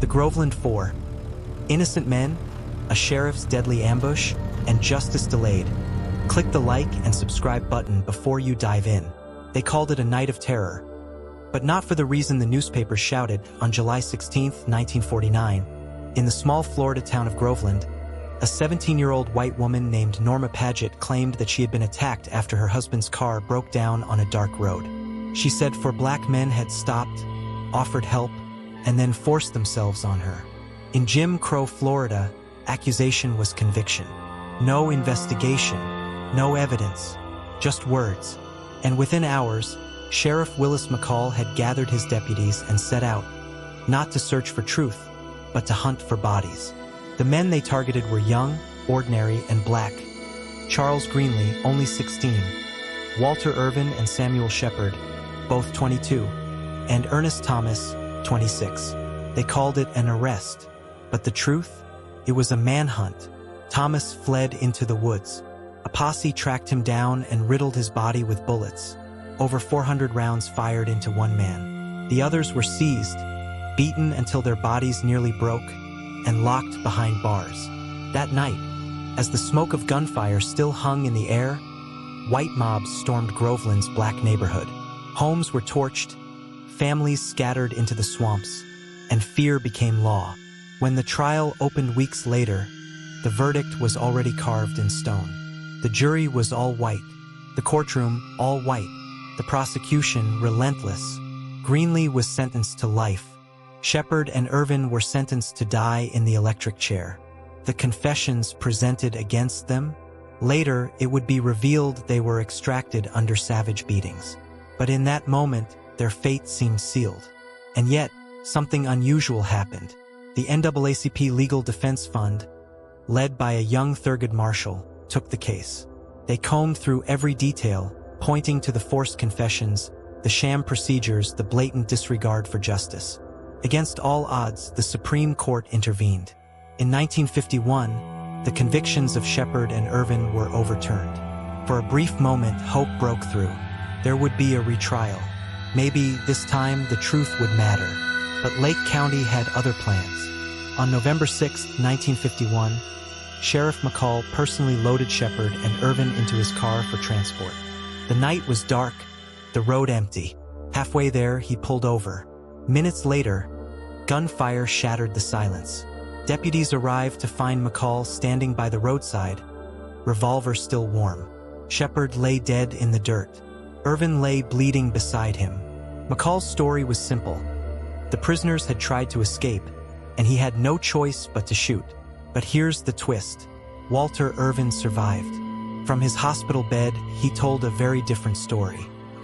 The Groveland Four. Innocent men, a sheriff's deadly ambush, and justice delayed. Click the like and subscribe button before you dive in. They called it a night of terror, but not for the reason the newspapers shouted. On July 16, 1949, in the small Florida town of Groveland, a 17-year-old white woman named Norma Paget claimed that she had been attacked after her husband's car broke down on a dark road. She said 4 black men had stopped, offered help, and then forced themselves on her. In Jim Crow, Florida, accusation was conviction. No investigation, no evidence, just words. And within hours, Sheriff Willis McCall had gathered his deputies and set out, not to search for truth, but to hunt for bodies. The men they targeted were young, ordinary, and black. Charles Greenlee, only 16, Walter Irvin and Samuel Shepard, both 22, and Ernest Thomas, 26. They called it an arrest, but the truth? It was a manhunt. Thomas fled into the woods. A posse tracked him down and riddled his body with bullets. Over 400 rounds fired into one man. The others were seized, beaten until their bodies nearly broke, and locked behind bars. That night, as the smoke of gunfire still hung in the air, white mobs stormed Groveland's black neighborhood. Homes were torched, families scattered into the swamps, and fear became law. When the trial opened weeks later, the verdict was already carved in stone. The jury was all white, the courtroom all white, the prosecution relentless. Greenlee was sentenced to life. Shepard and Irvin were sentenced to die in the electric chair. The confessions presented against them? Later, it would be revealed they were extracted under savage beatings. But in that moment, their fate seemed sealed. And yet, something unusual happened. The NAACP Legal Defense Fund, led by a young Thurgood Marshall, took the case. They combed through every detail, pointing to the forced confessions, the sham procedures, the blatant disregard for justice. Against all odds, the Supreme Court intervened. In 1951, the convictions of Shepard and Irvin were overturned. For a brief moment, hope broke through. There would be a retrial. Maybe this time the truth would matter. But Lake County had other plans. On November 6, 1951, Sheriff McCall personally loaded Shepard and Irvin into his car for transport. The night was dark, the road empty. Halfway there, he pulled over. Minutes later, gunfire shattered the silence. Deputies arrived to find McCall standing by the roadside, revolver still warm. Shepard lay dead in the dirt. Irvin lay bleeding beside him. McCall's story was simple. The prisoners had tried to escape, and he had no choice but to shoot. But here's the twist. Walter Irvin survived. From his hospital bed, he told a very different story.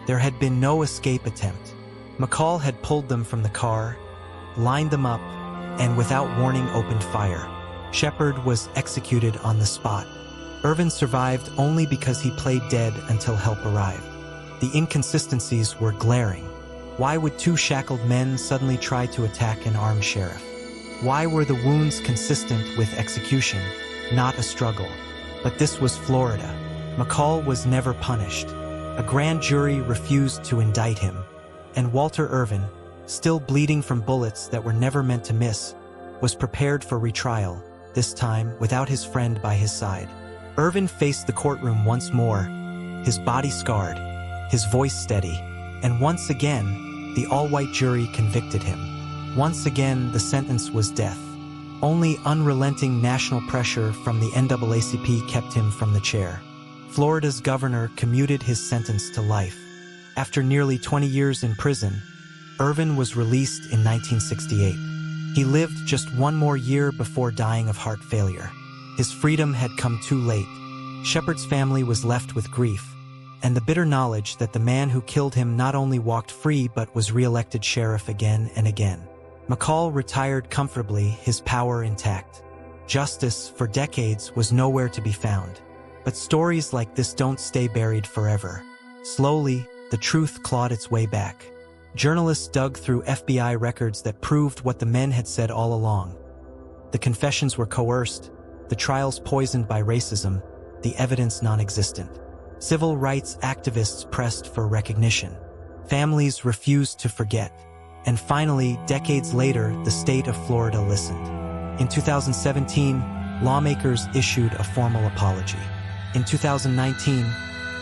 There had been no escape attempt. McCall had pulled them from the car, lined them up, and without warning opened fire. Shepard was executed on the spot. Irvin survived only because he played dead until help arrived. The inconsistencies were glaring. Why would 2 shackled men suddenly try to attack an armed sheriff? Why were the wounds consistent with execution, not a struggle? But this was Florida. McCall was never punished. A grand jury refused to indict him. And Walter Irvin, still bleeding from bullets that were never meant to miss, was prepared for retrial, this time without his friend by his side. Irvin faced the courtroom once more, his body scarred, his voice steady, and once again, the all-white jury convicted him. Once again, the sentence was death. Only unrelenting national pressure from the NAACP kept him from the chair. Florida's governor commuted his sentence to life. After nearly 20 years in prison, Irvin was released in 1968. He lived just 1 more year before dying of heart failure. His freedom had come too late. Shepard's family was left with grief, and the bitter knowledge that the man who killed him not only walked free but was re-elected sheriff again and again. McCall retired comfortably, his power intact. Justice, for decades, was nowhere to be found. But stories like this don't stay buried forever. Slowly, the truth clawed its way back. Journalists dug through FBI records that proved what the men had said all along. The confessions were coerced, the trials poisoned by racism, the evidence non-existent. Civil rights activists pressed for recognition. Families refused to forget. And finally, decades later, the state of Florida listened. In 2017, lawmakers issued a formal apology. In 2019,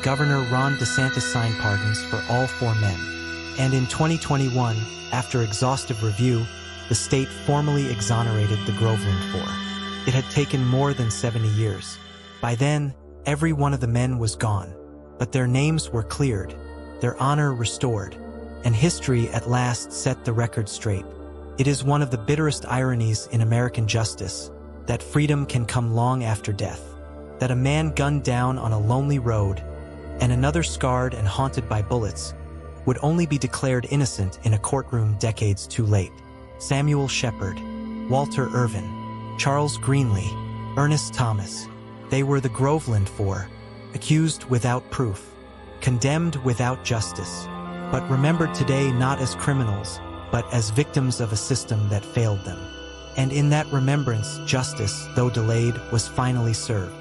Governor Ron DeSantis signed pardons for all 4 men. And in 2021, after exhaustive review, the state formally exonerated the Groveland Four. It had taken more than 70 years. By then, every one of the men was gone, but their names were cleared, their honor restored, and history at last set the record straight. It is one of the bitterest ironies in American justice that freedom can come long after death, that a man gunned down on a lonely road and another scarred and haunted by bullets would only be declared innocent in a courtroom decades too late. Samuel Shepard, Walter Irvin, Charles Greenlee, Ernest Thomas, they were the Groveland Four, accused without proof, condemned without justice, but remembered today not as criminals, but as victims of a system that failed them. And in that remembrance, justice, though delayed, was finally served.